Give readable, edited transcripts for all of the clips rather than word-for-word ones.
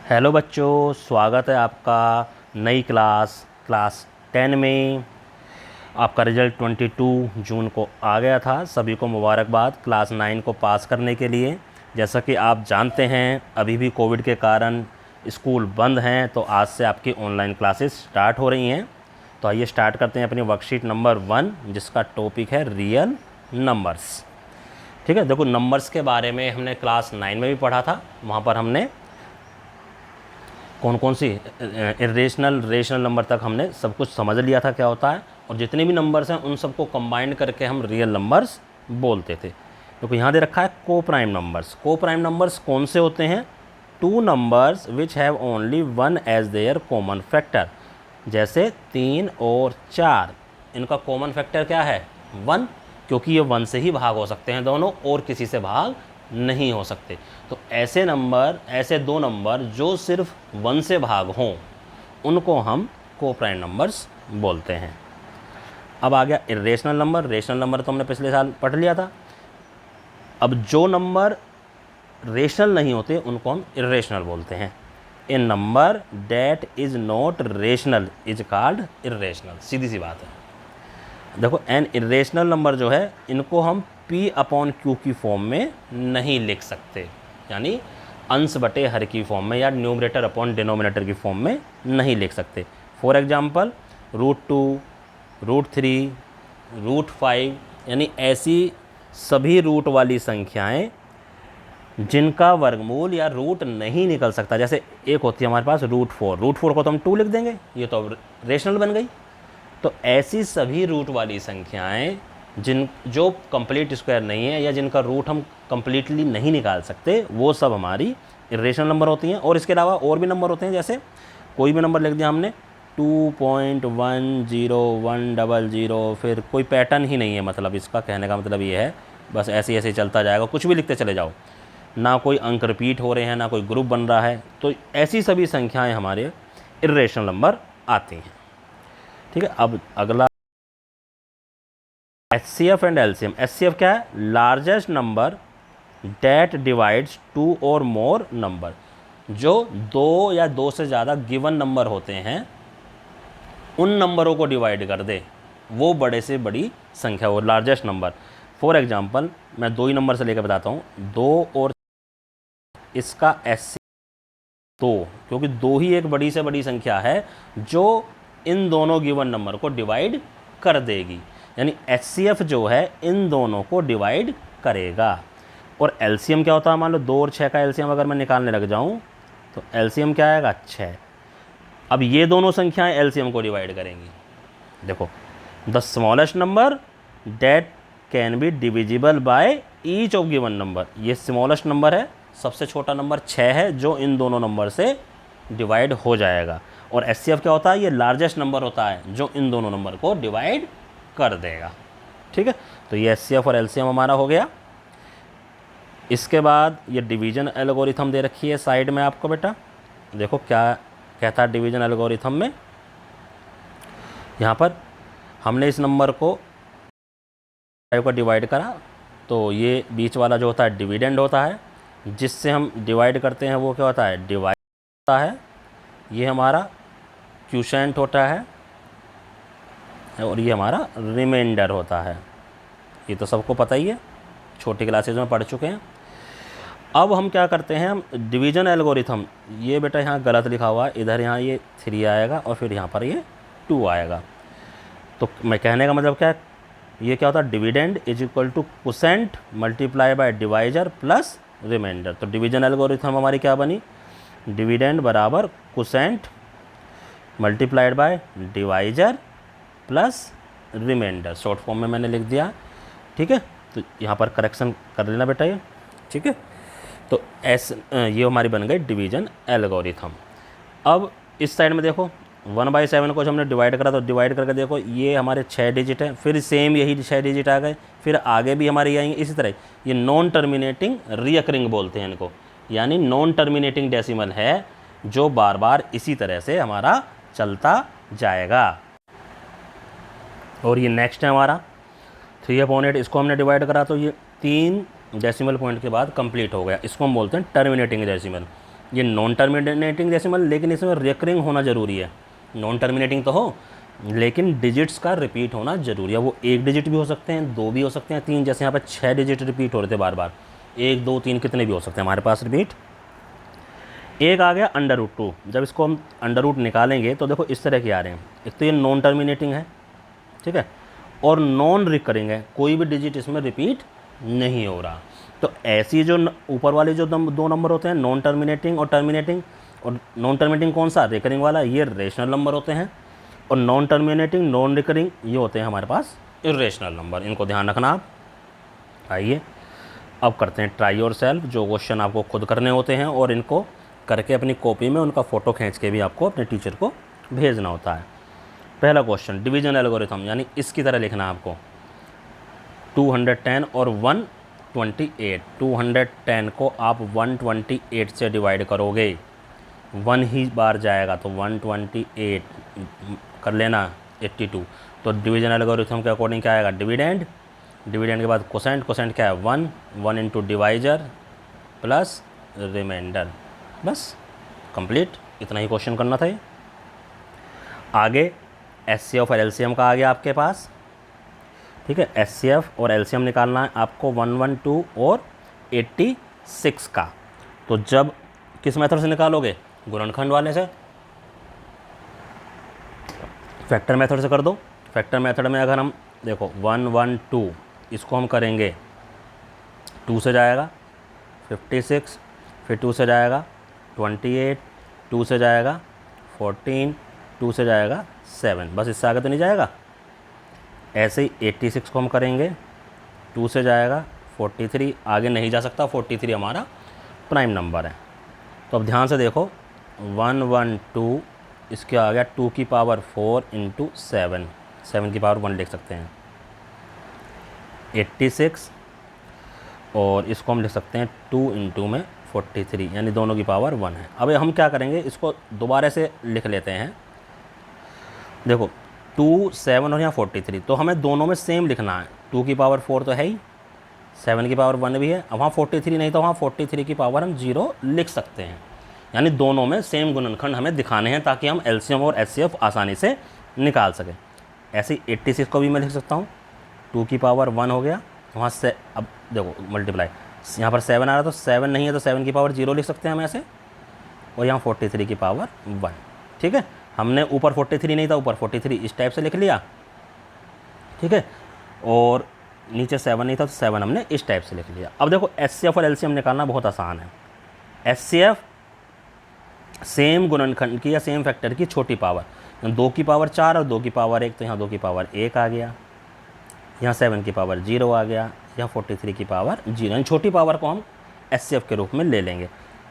Hello बच्चों, स्वागत है आपका नई क्लास 10 में। आपका रिज़ल्ट 22 जून को आ गया था। सभी को मुबारकबाद क्लास 9 को पास करने के लिए। जैसा कि आप जानते हैं, अभी भी कोविड के कारण स्कूल बंद हैं, तो आज से आपकी ऑनलाइन क्लासेस स्टार्ट हो रही हैं। तो आइए स्टार्ट करते हैं अपनी वर्कशीट नंबर 1, जिसका टॉपिक है रियल नंबर्स। ठीक है, देखो नंबर्स के बारे में हमने क्लास 9 में भी पढ़ा था। वहाँ पर हमने कौन कौन सी इरेशनल रेशनल नंबर तक हमने सब कुछ समझ लिया था क्या होता है, और जितने भी नंबर्स हैं उन सबको कंबाइन करके हम रियल नंबर्स बोलते थे। देखो यहाँ दे रखा है को प्राइम नंबर्स। को प्राइम नंबर्स कौन से होते हैं? Two numbers which have only one as their common factor. जैसे 3 और 4, इनका कॉमन फैक्टर क्या है? 1, क्योंकि ये 1 से ही भाग हो सकते हैं दोनों, और किसी से भाग नहीं हो सकते। तो ऐसे दो नंबर जो सिर्फ 1 से भाग हों, उनको हम को प्राइम नंबर्स बोलते हैं। अब आ गया इरेशनल नंबर। रेशनल नंबर तो हमने पिछले साल पढ़ लिया था। अब जो नंबर रेशनल नहीं होते उनको हम इरेशनल बोलते हैं। A number that is not rational is called irrational. सीधी सी बात है। देखो एन इरेशनल नंबर जो है, इनको हम P अपॉन Q की फॉर्म में नहीं लिख सकते, यानी अंश बटे हर की फॉर्म में, या न्यूमरेटर अपॉन डिनोमिनेटर की फॉर्म में नहीं लिख सकते। फॉर एग्जांपल √2, √3, √5, यानी ऐसी सभी रूट वाली संख्याएं जिनका वर्गमूल या रूट नहीं निकल सकता। जैसे एक होती है हमारे पास √4, √4 को तो हम 2 लिख देंगे, ये तो अब रेशनल बन गई। तो ऐसी सभी रूट वाली संख्याएं जो कंप्लीट स्क्वायर नहीं है, या जिनका रूट हम कंप्लीटली नहीं निकाल सकते, वो सब हमारी इरेशनल नंबर होती हैं। और इसके अलावा और भी नंबर होते हैं। जैसे कोई भी नंबर लिख दिया हमने 2.10100, फिर कोई पैटर्न ही नहीं है, मतलब इसका कहने का मतलब ये है बस ऐसे ऐसे चलता जाएगा, कुछ भी लिखते चले जाओ, ना कोई अंक रिपीट हो रहे हैं, ना कोई ग्रुप बन रहा है। तो ऐसी सभी संख्याएं हमारे इरेशनल नंबर आती हैं। ठीक है, अब अगला HCF एंड LCM। HCF क्या है? लार्जेस्ट नंबर डेट डिवाइड्स 2 और मोर नंबर। जो 2 या 2 से ज़्यादा गिवन नंबर होते हैं, उन नंबरों को डिवाइड कर दे, वो बड़े से बड़ी संख्या, वो लार्जेस्ट नंबर। फॉर एग्जांपल मैं 2 ही नंबर से लेकर बताता हूँ। 2 और इसका HCF 2, क्योंकि 2 ही एक बड़ी से बड़ी संख्या है जो इन दोनों गिवन नंबर को डिवाइड कर देगी। यानी HCF जो है इन दोनों को डिवाइड करेगा। और LCM क्या होता है? मान लो 2 और 6 का LCM अगर मैं निकालने लग जाऊं, तो LCM क्या आएगा? 6। अब ये दोनों संख्याएं LCM को डिवाइड करेंगी। देखो, the smallest number date can be divisible by each of given number. ये स्मॉलेस्ट नंबर है, सबसे छोटा नंबर 6 है, जो इन दोनों नंबर से डिवाइड हो जाएगा। और HCF क्या होता है? ये लार्जेस्ट नंबर होता है जो इन दोनों नंबर को डिवाइड कर देगा। ठीक है, तो ये HCF और LCM हमारा हो गया। इसके बाद ये डिवीजन एल्गोरिथम दे रखी है साइड में आपको बेटा। देखो क्या कहता है डिवीजन एल्गोरिथम में। यहाँ पर हमने इस नंबर को 5 का डिवाइड करा, तो ये बीच वाला जो होता है डिविडेंड होता है, जिससे हम डिवाइड करते हैं वो क्या होता है? डिवाइड होता है। ये हमारा क्वोशिएंट होता है, और ये हमारा रिमाइंडर होता है। ये तो सबको पता ही है, छोटी क्लासेज में पढ़ चुके हैं। अब हम क्या करते हैं, हम डिवीजन एल्गोरिथम, ये बेटा यहाँ गलत लिखा हुआ है, इधर यहाँ ये 3 आएगा और फिर यहाँ पर ये 2 आएगा। तो मैं कहने का मतलब क्या है, ये क्या होता है? Dividend is equal to quotient multiply by divisor plus remainder. तो डिवीजन एल्गोरिथम हमारी क्या बनी? डिविडेंड बराबर quotient multiplied by divisor plus remainder. Short form में मैंने लिख दिया। ठीक है, तो यहाँ पर करेक्शन कर लेना बेटा ये। ठीक है, तो ये हमारी बन गई डिवीजन एल्गोरिथम। अब इस साइड में देखो 1/7 को हमने डिवाइड करा, तो डिवाइड करके देखो ये हमारे 6 डिजिट हैं, फिर सेम यही 6 डिजिट आ गए, फिर आगे भी हमारे आएंगे इसी तरह। ये नॉन टर्मिनेटिंग रियकरिंग बोलते हैं इनको, यानी नॉन टर्मिनेटिंग डेसिमल है, जो बार बार इसी तरह से हमारा चलता जाएगा। और ये नेक्स्ट है हमारा 3/8, इसको हमने डिवाइड करा तो ये 3 डेसिमल पॉइंट के बाद कंप्लीट हो गया। इसको हम बोलते हैं टर्मिनेटिंग डेसिमल। ये नॉन टर्मिनेटिंग डेसिमल, लेकिन इसमें रिकरिंग होना ज़रूरी है। नॉन टर्मिनेटिंग तो हो लेकिन डिजिट्स का रिपीट होना ज़रूरी है। वो 1 डिजिट भी हो सकते हैं, 2 भी हो सकते हैं, 3, जैसे यहाँ पर 6 डिजिट रिपीट हो रहे थे बार बार, 1 2 3 कितने भी हो सकते हैं हमारे पास रिपीट। एक आ गया √2। जब इसको हम √ निकालेंगे तो देखो इस तरह के आ रहे हैं। एक तो ये नॉन टर्मिनेटिंग है, ठीक है, और नॉन रिकरिंग है, कोई भी डिजिट इसमें रिपीट नहीं हो रहा। तो ऐसी जो ऊपर वाले जो 2 नंबर होते हैं, नॉन टर्मिनेटिंग और टर्मिनेटिंग, और नॉन टर्मिनेटिंग कौन सा, रिकरिंग वाला, ये रेशनल नंबर होते हैं, और नॉन टर्मिनेटिंग नॉन रिकरिंग ये होते हैं हमारे पास इरेशनल नंबर। इनको ध्यान रखना आप। आइए अब करते हैं ट्राई और सेल्फ, जो क्वेश्चन आपको खुद करने होते हैं और इनको करके अपनी कॉपी में उनका फ़ोटो खींच के भी आपको अपने टीचर को भेजना होता है। पहला क्वेश्चन डिवीजन एल्गोरिथम, यानी इसकी तरह लिखना है आपको। 210 और 128, 210 को आप 128 से डिवाइड करोगे, 1 ही बार जाएगा तो 128 कर लेना 82। तो डिवीजन एल्गोरिथम के अकॉर्डिंग क्या आएगा, डिविडेंड, डिविडेंड के बाद कोसेंट, कोसेंट क्या है 1 इंटू डिवाइजर प्लस रिमाइंडर। बस कंप्लीट, इतना ही क्वेश्चन करना था ये। आगे HCF और LCM का आ गया आपके पास, ठीक है। HCF और LCM निकालना है आपको 112 और 86 का। तो जब किस मेथड से निकालोगे, गुणनखंड वाले से, फैक्टर मेथड से कर दो। फैक्टर मेथड में अगर हम देखो 112 इसको हम करेंगे 2 से जाएगा 56, फिर 2 से जाएगा 28, 2 से जाएगा 14, 2 से जाएगा 7, बस इससे आगे तो नहीं जाएगा। ऐसे ही 86 को हम करेंगे 2 से जाएगा 43, आगे नहीं जा सकता, 43 हमारा प्राइम नंबर है। तो अब ध्यान से देखो 112 इसके आ गया 2 की पावर 4 इंटू 7, 7 की पावर 1 लिख सकते हैं, 86, और इसको हम लिख सकते हैं 2 इंटू में 43, यानी दोनों की पावर 1 है। अब हम क्या करेंगे, इसको दोबारा से लिख लेते हैं। देखो 2, 7 और यहाँ 43, तो हमें दोनों में सेम लिखना है। 2 की पावर 4 तो है ही, 7 की पावर 1 भी है। अब वहाँ 43 नहीं, तो वहाँ 43 की पावर हम 0 लिख सकते हैं। यानी दोनों में सेम गुणनखंड हमें दिखाने हैं ताकि हम LCM और HCF आसानी से निकाल सकें। ऐसे ही 86 को भी मैं लिख सकता हूँ, 2 की पावर 1 हो गया, वहाँ से अब देखो मल्टीप्लाई, यहाँ पर 7 आ रहा, तो 7 नहीं है तो 7 की पावर 0 लिख सकते हैं हम ऐसे, और यहाँ 43 की पावर 1, ठीक है। हमने ऊपर 43 नहीं था, ऊपर 43 इस टाइप से लिख लिया, ठीक है, और नीचे 7 नहीं था तो 7 हमने इस टाइप से लिख लिया। अब देखो HCF और LCM निकालना बहुत आसान है। HCF सेम गुणनखंड की या सेम फैक्टर की छोटी पावर, 2 की पावर 4 और 2 की पावर 1, तो यहाँ 2 की पावर 1 आ गया, यहाँ 7 की पावर 0 आ गया, यहाँ 43 की पावर 0, यानी छोटी पावर को हम HCF के रूप में ले लेंगे।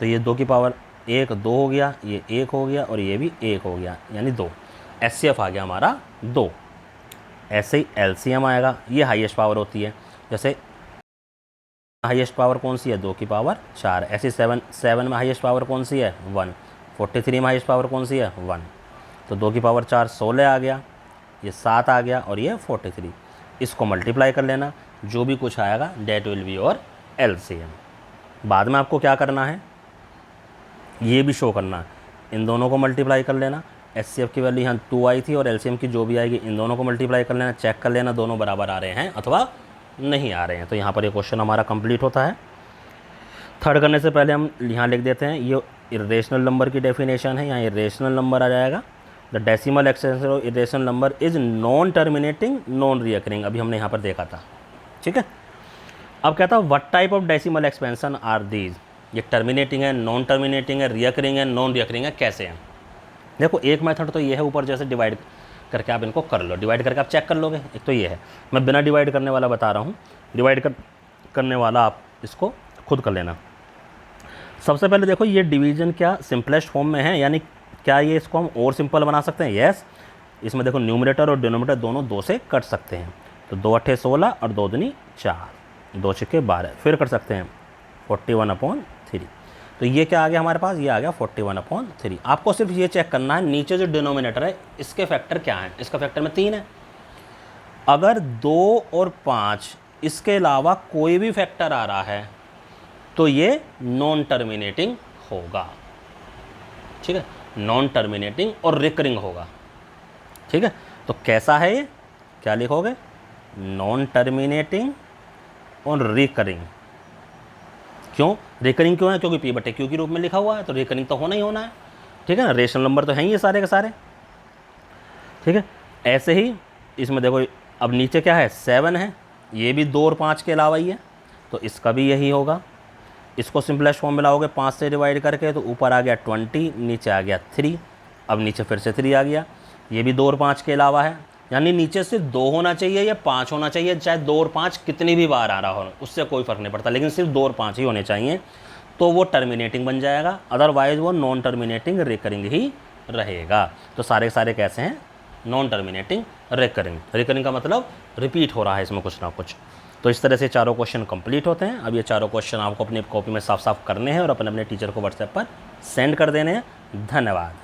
तो ये 2 की पावर 1 2 हो गया, ये 1 हो गया, और ये भी 1 हो गया, यानी 2। HCF आ गया हमारा 2। ऐसे ही LCM आएगा, ये हाईएस्ट पावर होती है। जैसे हाईएस्ट पावर कौन सी है, 2 की पावर 4। ऐसे 7 में हाईएस्ट पावर कौन सी है, 1। 43 में हाईएस्ट पावर कौन सी है, 1। तो 2 की पावर 4 16 आ गया, ये 7 आ गया, और ये 43। इसको मल्टीप्लाई कर लेना, जो भी कुछ आएगा डेट विल बी और LCM। बाद में आपको क्या करना है, ये भी शो करना है, इन दोनों को मल्टीप्लाई कर लेना। HCF की वैल्यू यहाँ 2 आई थी, और LCM की जो भी आएगी इन दोनों को मल्टीप्लाई कर लेना, चेक कर लेना दोनों बराबर आ रहे हैं अथवा नहीं आ रहे हैं। तो यहाँ पर ये क्वेश्चन हमारा कंप्लीट होता है। थर्ड करने से पहले हम यहाँ लिख देते हैं, ये इरेशनल नंबर की डेफिनेशन है, यहाँ इरेशनल नंबर आ जाएगा। The decimal extension of irrational number is non terminating non recurring, अभी हमने यहाँ पर देखा था, ठीक है। अब कहता है what type of decimal expansion are these, ये टर्मिनेटिंग है, नॉन टर्मिनेटिंग है, रिकरिंग है, नॉन रिकरिंग है, कैसे हैं। देखो एक मेथड तो ये है, ऊपर जैसे डिवाइड करके आप इनको कर लो, डिवाइड करके आप चेक कर लोगे। एक तो ये है, मैं बिना डिवाइड करने वाला बता रहा हूँ, डिवाइड करने वाला आप इसको खुद कर लेना। सबसे पहले देखो ये डिवीजन क्या सिंपलेस्ट फॉर्म में है, यानी क्या ये इसको हम और सिंपल बना सकते हैं, यस। इसमें देखो न्यूमरेटर और डिनोमिनेटर दोनों 2 से कट सकते हैं, तो 2 8 16 और 2 दूनी 4, 2 6 12, फिर कर सकते हैं 41/3। तो ये क्या आ गया हमारे पास, ये आ गया 41/3। आपको सिर्फ ये चेक करना है नीचे जो डिनोमिनेटर है इसके फैक्टर क्या हैं, इसका फैक्टर में 3 है। अगर 2 और 5 इसके अलावा कोई भी फैक्टर आ रहा है तो ये नॉन टर्मिनेटिंग होगा। ठीक है, नॉन टर्मिनेटिंग और रिकरिंग होगा। ठीक है, तो कैसा है ये, क्या लिखोगे, नॉन टर्मिनेटिंग और रिकरिंग। क्यों रिकरिंग क्यों है, क्योंकि पी बटे क्यू के रूप में लिखा हुआ है, तो रिकरिंग तो होना ही होना है। ठीक है ना, रेशनल नंबर तो हैं ये सारे के सारे। ठीक है, ऐसे ही इसमें देखो अब नीचे क्या है, 7 है, ये भी 2 और 5 के अलावा ही है, तो इसका भी यही होगा। इसको सिंपलेस्ट फॉर्म में लाओगे 5 से डिवाइड करके, तो ऊपर आ गया 20, नीचे आ गया 3, अब नीचे फिर से 3 आ गया, ये भी 2 और 5 के अलावा है। यानी नीचे सिर्फ 2 होना चाहिए या 5 होना चाहिए, चाहे 2 और 5 कितनी भी बार आ रहा हो, उससे कोई फ़र्क नहीं पड़ता, लेकिन सिर्फ 2 और 5 ही होने चाहिए, तो वो टर्मिनेटिंग बन जाएगा, अदरवाइज वो नॉन टर्मिनेटिंग रिकरिंग ही रहेगा। तो सारे के सारे कैसे हैं, नॉन टर्मिनेटिंग रिकरिंग। रिकरिंग का मतलब रिपीट हो रहा है इसमें कुछ ना कुछ। तो इस तरह से चारों क्वेश्चन कंप्लीट होते हैं। अब ये चारों क्वेश्चन आपको अपनी कॉपी में साफ साफ करने हैं और अपने अपने टीचर को व्हाट्सएप पर सेंड कर देने हैं। धन्यवाद।